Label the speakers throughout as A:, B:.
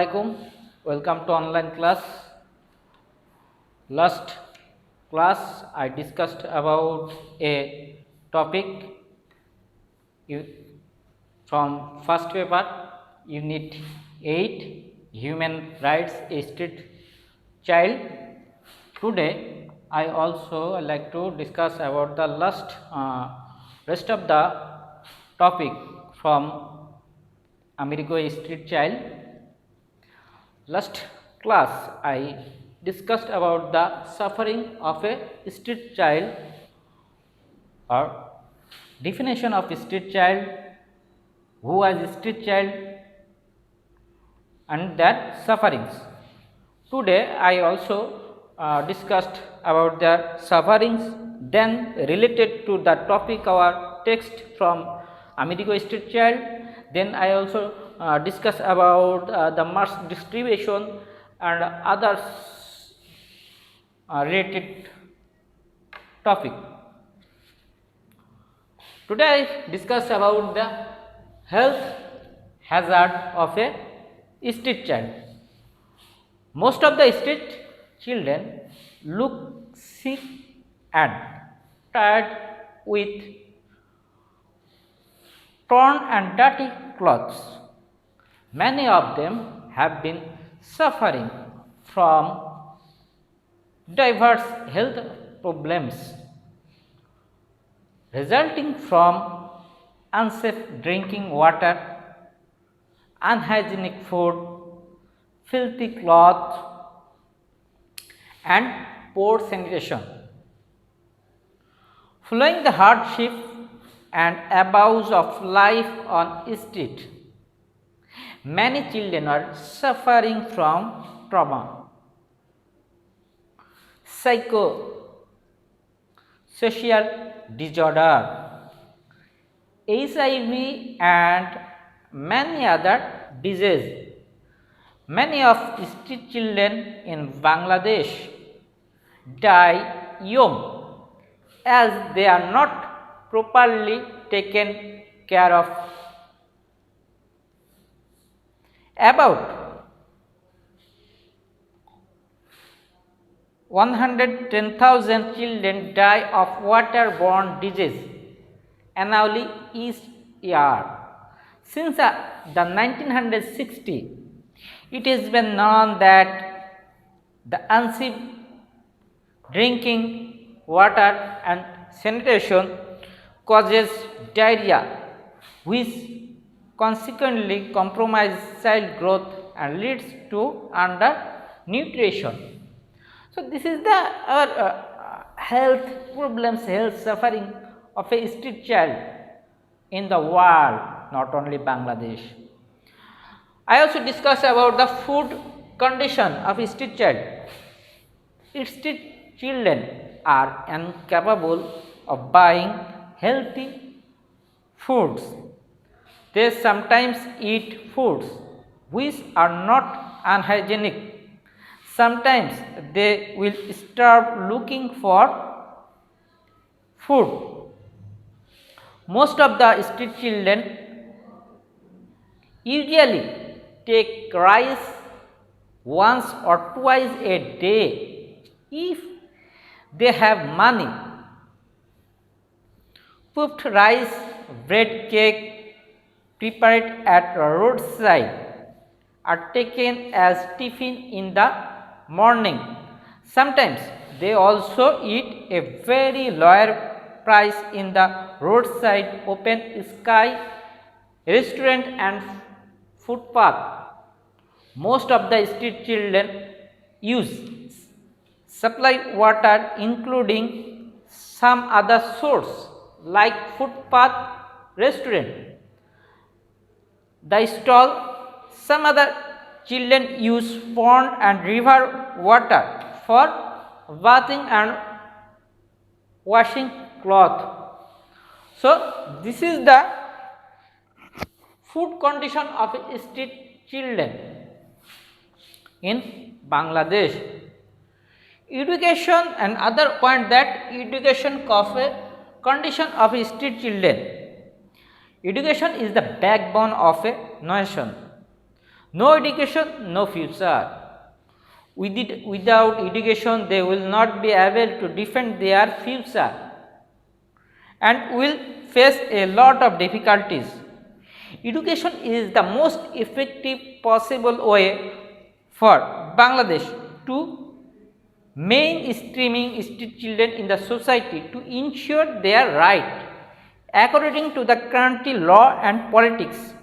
A: Assalamualaikum. Welcome to online class. Last class I discussed about a topic from first paper unit 8 human rights a street child. Today I also like to discuss about the rest of the topic from Amerigo a street child. Last class I discussed about the suffering of a street child or definition of street child, who was a street child and their sufferings. Today I also discussed about their sufferings, then related to the topic our text from Amerigo street child. Then I also discuss about the mass distribution and others related topic. Today I discuss about the health hazard of a street child. Most of the street children look sick and tired with torn and dirty clothes. Many of them have been suffering from diverse health problems resulting from unsafe drinking water, unhygienic food, filthy cloth and poor sanitation. Following the hardship and abuse of life on street, many children are suffering from trauma, social disorder, HIV and many other diseases. Many of street children in Bangladesh die young as they are not properly taken care of. About 110,000 children die of waterborne disease annually each year. Since the 1960, it has been known that the unsafe drinking water and sanitation causes diarrhea, which consequently compromises child growth and leads to undernutrition. So, this is the health problems, health suffering of a street child in the world, not only Bangladesh. I also discuss about the food condition of a street child. Street children are incapable of buying healthy foods. They sometimes eat foods which are not unhygienic. Sometimes they will start looking for food. Most of the street children usually take rice once or twice a day if they have money. Puffed rice, bread cake prepared at the roadside are taken as tiffin in the morning. Sometimes they also eat a very lower price in the roadside open sky restaurant and footpath. Most of the street children use supply water including some other source like footpath restaurant. The stall. Some other children use pond and river water for bathing and washing cloth. So, this is the food condition of street children in Bangladesh. Education and other point that education condition of street children. Education is the backbone of a nation. No education, no future. Without education, they will not be able to defend their future and will face a lot of difficulties. Education is the most effective possible way for Bangladesh to mainstreaming street children in the society to ensure their right according to the country law and politics.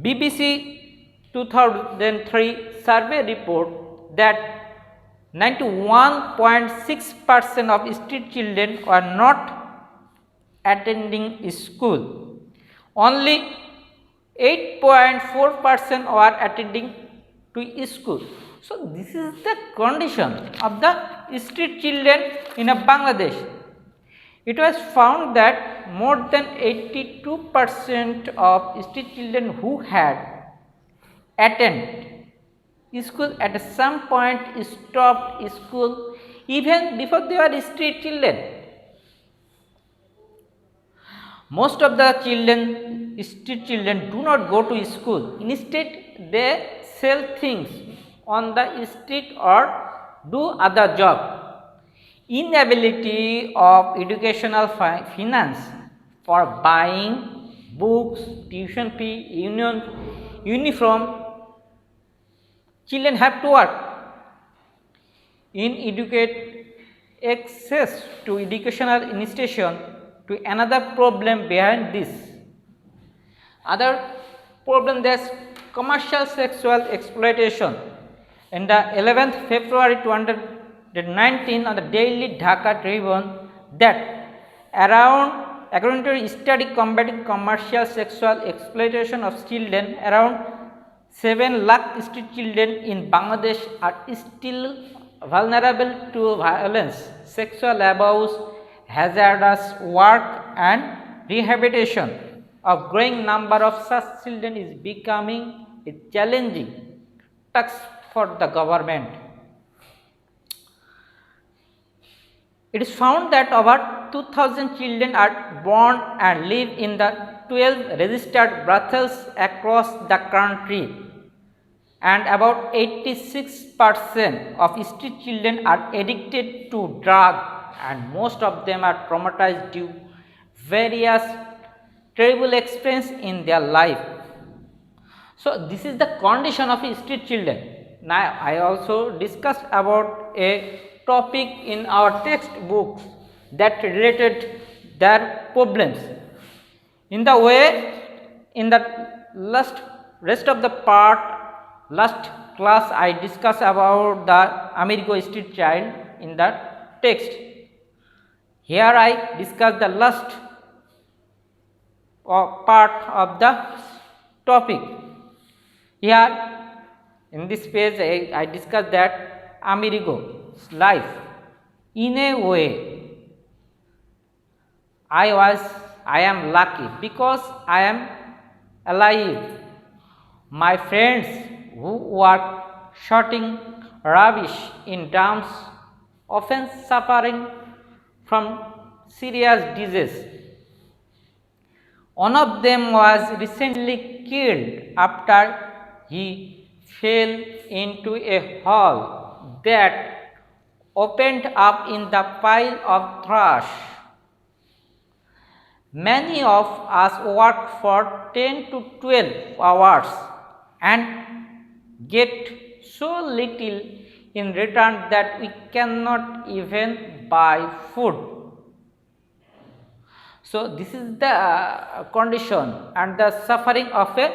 A: BBC 2003 survey report that 91.6% of street children are not attending school. Only 8.4% are attending to school. So this is the condition of the street children in Bangladesh. It was found that more than 82% of street children who had attended school at some point stopped school even before they were street children. Most of the street children do not go to school. Instead, they sell things on the street or do other job. Inability of educational finance for buying books, tuition fee, uniform, children have to work. Inadequate access to educational institution to another problem behind this. Other problem, there's commercial sexual exploitation. In the 11th February 2019 on the Daily Dhaka Tribune that according to a study combating commercial sexual exploitation of children, around 7 lakh street children in Bangladesh are still vulnerable to violence, sexual abuse, hazardous work and rehabilitation. A growing number of such children is becoming a challenging task for the government. It is found that over 2,000 children are born and live in the 12 registered brothels across the country, and about 86% of street children are addicted to drugs, and most of them are traumatized due to various terrible experiences in their life. So this is the condition of street children. Now I also discussed about a topic in our textbooks that related their problems. In the rest of the part, last class I discussed about the Amerigo street child in the text. Here I discuss the last part of the topic. Here in this page I discuss that Amerigo's life. In a way, I am lucky because I am alive. My friends who were shouting rubbish in dumps, often suffering from serious disease. One of them was recently killed after he fell into a hole that opened up in the pile of trash. Many of us work for 10 to 12 hours and get so little in return that we cannot even buy food. So this is the condition and the suffering of a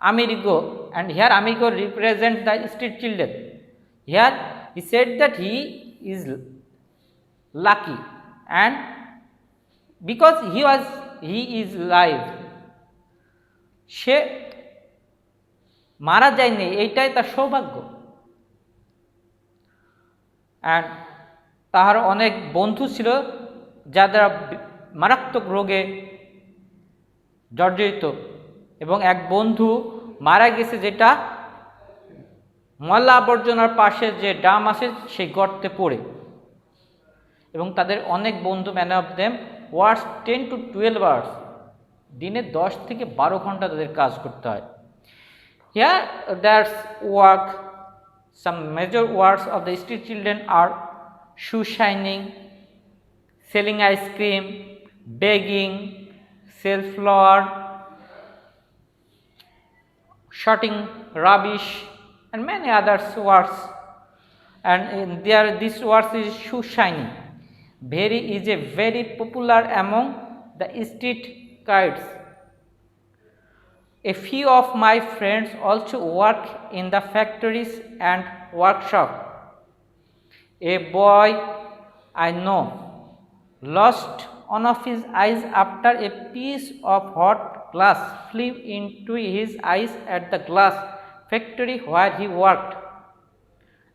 A: Amerigo, and here Amerigo represents the street children. Here he said that he is lucky, and because he is alive, সে মারা যায়নি, এইটাই তার সৌভাগ্য। And তাহার অনেক বন্ধু ছিল যারা মারাত্মক রোগে জর্জরিত, এবং এক বন্ধু মারা গেছে যেটা ময়লা আবর্জনার পাশে যে ডাম আছে সেই গর্তে পড়ে, এবং তাদের অনেক বন্ধু, many of them works 10 to 12 hours, দিনে 10 থেকে 12 ঘন্টা তাদের কাজ করতে হয়। Here there's work. Some major works of the street children are shoe shining, selling ice cream, begging, sell flour, shouting rubbish, and many other words. And in there, this word is shoe shining. Very is a very popular among the street kids. A few of my friends also work in the factories and workshop. A boy I know lost one of his eyes after a piece of hot glass flew into his eyes at the glass factory where he worked,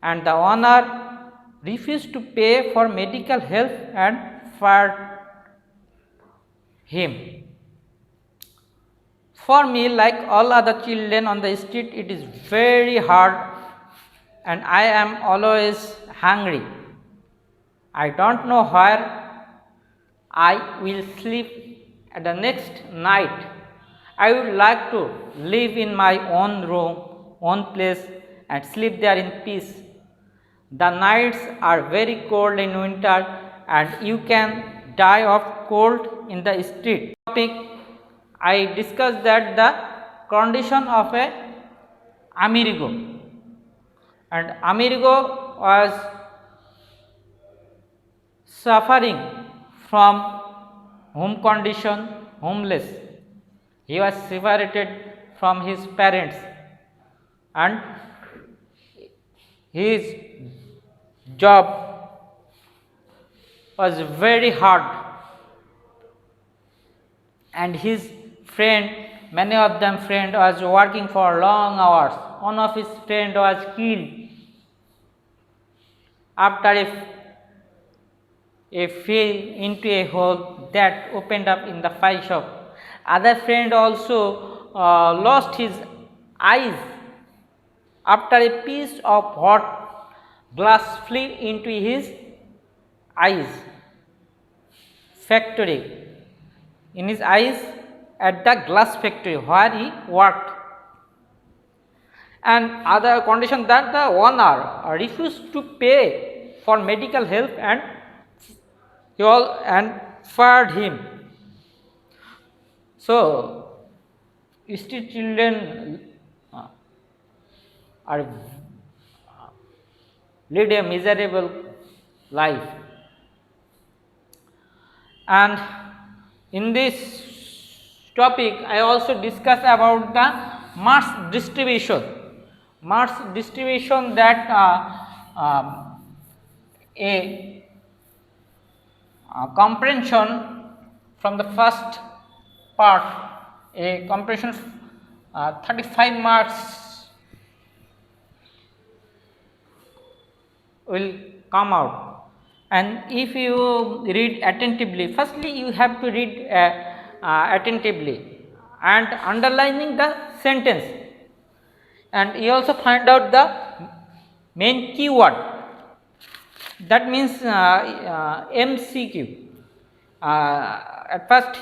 A: and the owner refused to pay for medical help and fired him. For me, like all other children on the street, it is very hard and I am always hungry. I don't know where I will sleep at the next night. I would like to live in my own room, own place, and sleep there in peace. The nights are very cold in winter and you can die of cold in the street. Topic, I discussed that the condition of a Amerigo, and Amerigo was suffering from home condition, homeless. He was separated from his parents and his job was very hard, and his friend, many of them friend was working for long hours. One of his friend was killed after a fell into a hole that opened up in the file shop. Other friend also lost his eyes after a piece of hot glass flew into his eyes factory, in his eyes at the glass factory where he worked. And other condition that the owner refused to pay for medical help and fired him. So, street children are lead a miserable life. And in this topic, I also discuss about the mass distribution. Mass distribution that a comprehension from the first part, a comprehension 35 marks will come out, and if you read attentively, firstly you have to read attentively and underlining the sentence, and you also find out the main keyword, that means MCQ. At first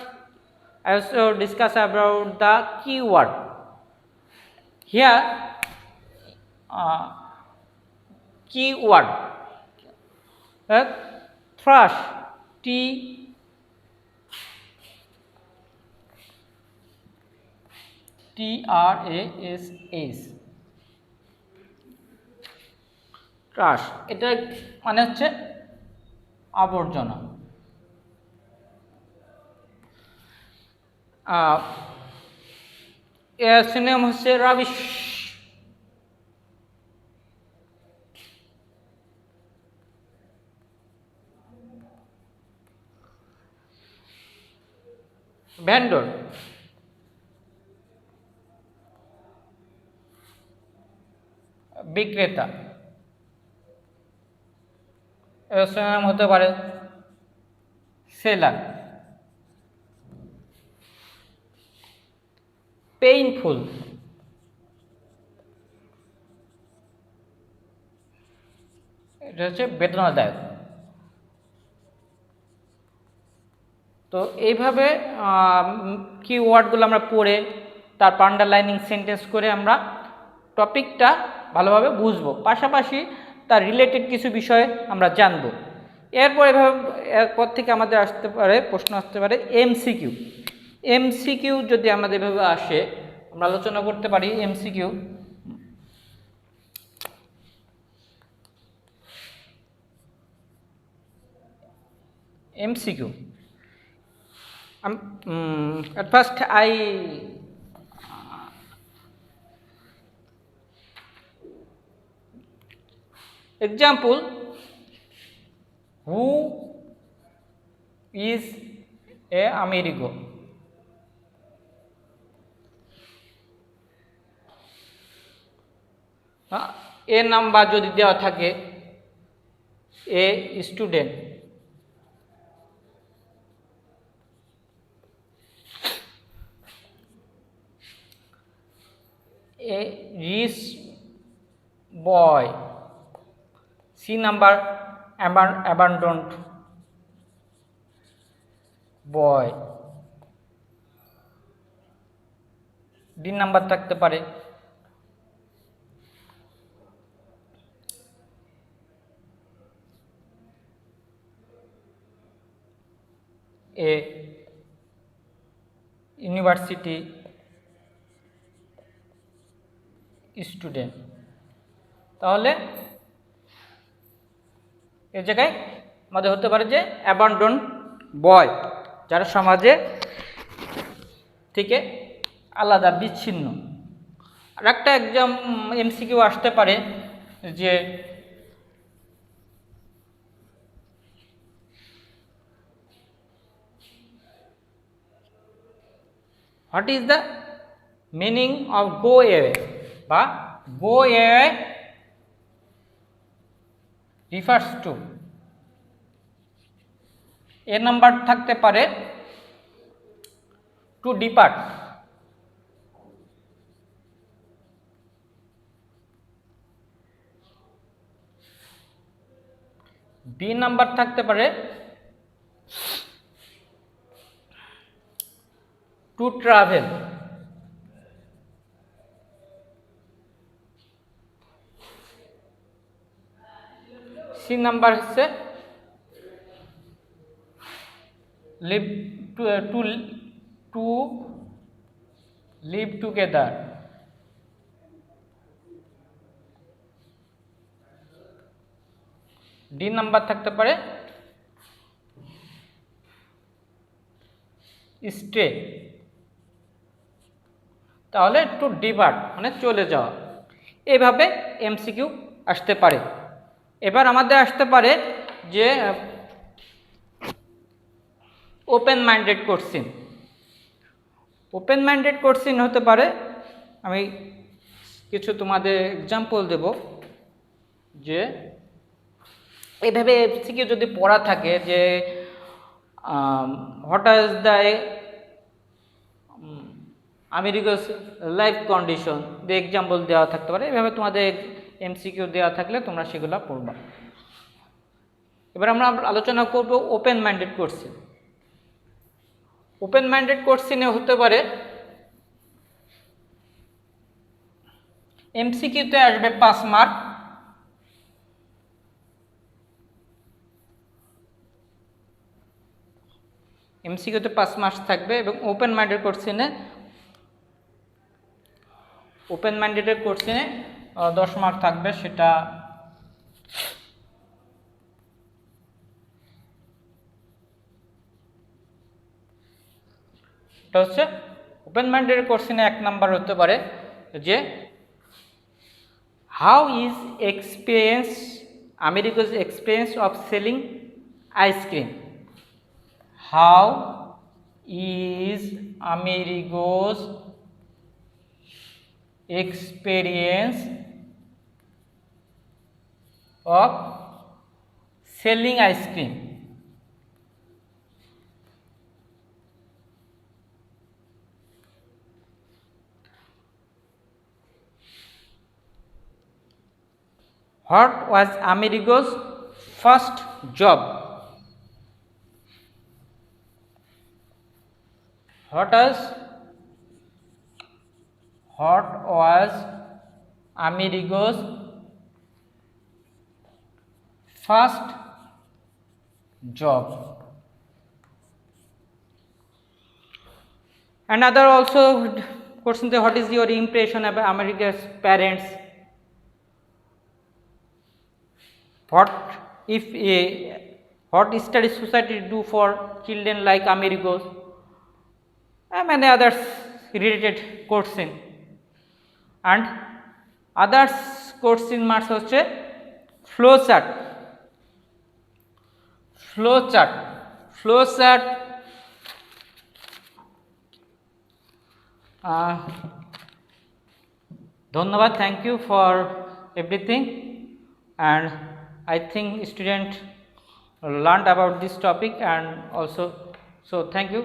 A: I also discuss about the keyword. Here keyword, thrush, TRASH, trash, এটা মানে হচ্ছে আবর্জনা। এর synonym হচ্ছে rubbish. Vendor, বিক্রেতা, এর synonym হতে পারে সেলার। পেইনফুল, এটা হচ্ছে বেদনাদায়ক। তো এইভাবে কিওয়ার্ডগুলো আমরা পড়ে তারপর আন্ডারলাইনিং সেন্টেন্স করে আমরা টপিকটা ভালোভাবে বুঝবো, পাশাপাশি তার রিলেটেড কিছু বিষয় আমরা জানবো। এরপর থেকে আমাদের আসতে পারে, প্রশ্ন আসতে পারে এমসিকিউ। এমসিকিউ যদি আমাদের এভাবে আসে, আমরা আলোচনা করতে পারি MCQ. MCQ. At first, example, who is a Amerigo? A number যদি দেওয়া থাকে, a student, a rich boy, C number abandoned boy, D number থাকতে পারে a university স্টুডেন্ট। তাহলে এর জায়গায় আমাদের হতে পারে যে অ্যাবান্ডন বয়, যারা সমাজে থেকে আলাদা, বিচ্ছিন্ন। আর একটা এক্সাম এমসিকিউ আসতে পারে যে what is the meaning of go away, বা গো অ্যাওয়ে রিফার্স টু। এর নাম্বার থাকতে পারে টু ডিপার্ট, বি নাম্বার থাকতে পারে টু ট্রাভেল, সি নাম্বার হচ্ছে live to live together, D number থাকতে পারে স্টে। তাহলে টু ডিপার্ট মানে চলে যাওয়া। এইভাবে এমসিকিউ আসতে পারে। এবার আমাদের আসতে পারে যে open minded question. Open minded question হতে পারে, আমি কিছু তোমাদের এক্সাম্পল দেব, যে এইভাবে এমসিকিউ যদি পড়া থাকে যে what is the Americas life condition, যে এক্সাম্পল দেওয়া থাকতে পারে। এভাবে তোমাদের এমসিকিউ দেওয়া থাকলে তোমরা সেগুলো পড়বা। এবার আমরা আলোচনা করব open minded question. Open minded কোশ্চিনে হতে পারে এমসিকিউতে আসবে 5 মার্ক, এমসিকিউতে 5 মার্কস থাকবে, এবং ওপেন মাইন্ডেড কোশ্চিনে 10 মার্ক থাকবে। সেটা হচ্ছে ওপেন মাইন্ডেড কোশ্চিনে 1 নাম্বার হতে পারে যে how is experience Americas experience of selling ice cream. How is Americas experience of selling ice cream. What was Amerigo's first job? What was Amerigo's first job. Another also question, what is your impression about America's parents? What if what study society do for children like Amerigo's? And many others related question. And others question marks হচ্ছে flowchart. ধন্যবাদ, thank you for everything, and I think student learned about this topic, and also so thank you.